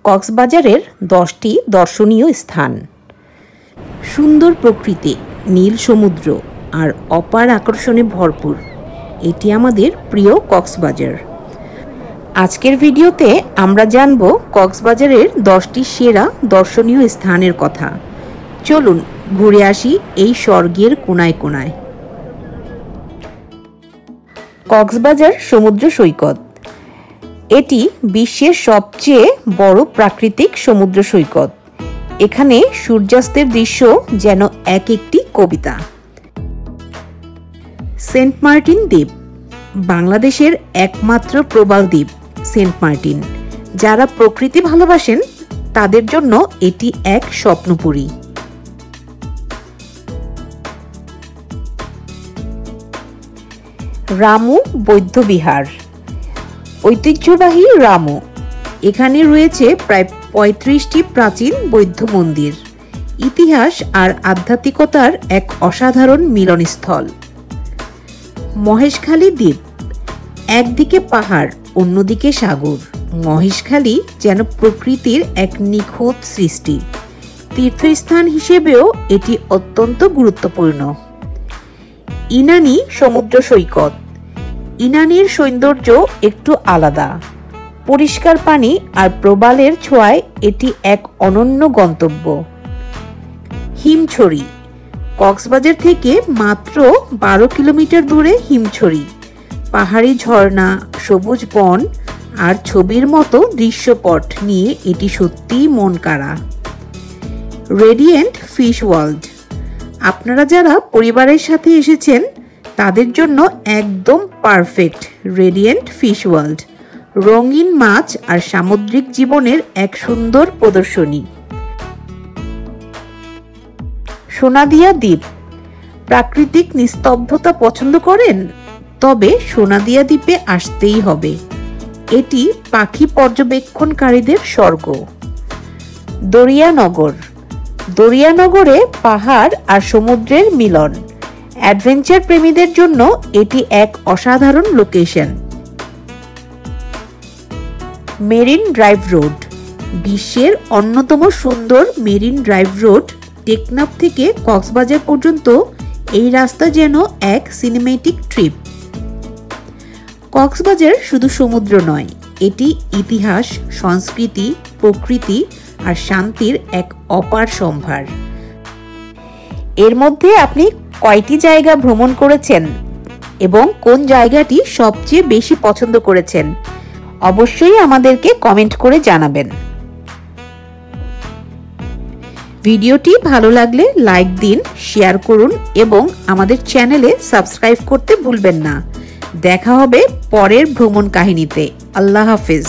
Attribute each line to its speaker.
Speaker 1: কক্সবাজারের 10টি দর্শনীয় স্থান। সুন্দর প্রকৃতি, নীল সমুদ্র আর অপার আকর্ষণে ভরপুর এটি আমাদের প্রিয় কক্সবাজার। আজকের ভিডিওতে আমরা জানব কক্সবাজারের 10টি সেরা দর্শনীয় স্থানের কথা। চলুন ঘুরে আসি এই স্বর্গের কোনায় কোনায়। কক্সবাজার সমুদ্র সৈকত এটি বিশ্বের সবচেয়ে বড় প্রাকৃতিক সমুদ্র সৈকত। এখানে সূর্যাস্তের দৃশ্য যেন এক একটি কবিতা। সেন্ট মার্টিন দ্বীপ বাংলাদেশের একমাত্র প্রবাল দ্বীপ সেন্ট মার্টিন। যারা প্রকৃতি ভালোবাসেন তাদের জন্য এটি এক স্বপ্নপুরী। রামু বৌদ্ধবিহার ঐতিহ্যবাহী রামু, এখানে রয়েছে প্রায় 35টি প্রাচীন বৌদ্ধ মন্দির, ইতিহাস আর আধ্যাত্মিকতার এক অসাধারণ মিলনস্থল। মহেশখালী দ্বীপ একদিকে পাহাড় অন্যদিকে সাগর। মহেশখালী যেন প্রকৃতির এক নিখুঁত সৃষ্টি। তীর্থস্থান হিসেবেও এটি অত্যন্ত গুরুত্বপূর্ণ। ইনানি সমুদ্র সৈকত ইনানির সৌন্দর্য একটু আলাদা। পরিষ্কার পানি আর প্রবালের ছোঁয়ায় এটি এক অনন্য গন্তব্য। হিমছড়ি কক্সবাজার থেকে মাত্র 12 কিলোমিটার দূরে হিমছড়ি। পাহাড়ি ঝর্ণা, সবুজ বন আর ছবির মতো দৃশ্যপট নিয়ে এটি সত্যিই মন কাড়া। রেডিয়েন্ট ফিশ ওয়ার্ল্ড আপনারা যারা পরিবারের সাথে এসেছেন তাদের জন্য একদম পারফেক্ট। রেডিয়েন্ট ফিশ ওয়ার্ল্ড রঙিন মাছ আর সামুদ্রিক জীবনের এক সুন্দর প্রদর্শনী। সোনাদিয়া দ্বীপ প্রাকৃতিক নিস্তব্ধতা পছন্দ করেন? তবে সোনাদিয়া দ্বীপে আসতেই হবে। এটি পাখি পর্যবেক্ষণকারীদের স্বর্গ। দরিয়ানগরে পাহাড় আর সমুদ্রের মিলন। অ্যাডভেঞ্চার প্রেমীদের জন্য এটি এক অসাধারণ লোকেশন। মেরিন ড্রাইভ রোড বিশ্বের অন্যতম সুন্দর মেরিন ড্রাইভ রোড। টেকনাফ থেকে কক্সবাজার পর্যন্ত এই রাস্তা যেন এক সিনেমেটিক ট্রিপ। কক্সবাজার শুধু সমুদ্র নয়, এটি ইতিহাস, সংস্কৃতি, প্রকৃতি আর শান্তির এক অপার সম্ভার। এর মধ্যে আপনি কয়টি জায়গা ভ্রমণ করেছেন এবং কোন জায়গাটি সবচেয়ে বেশি পছন্দ করেছেন অবশ্যই আমাদেরকে কমেন্ট করে জানাবেন। ভিডিওটি ভালো লাগলে লাইক দিন, শেয়ার করুন এবং আমাদের চ্যানেলে সাবস্ক্রাইব করতে ভুলবেন না। দেখা হবে পরের ভ্রমণ কাহিনীতে। আল্লাহ হাফেজ।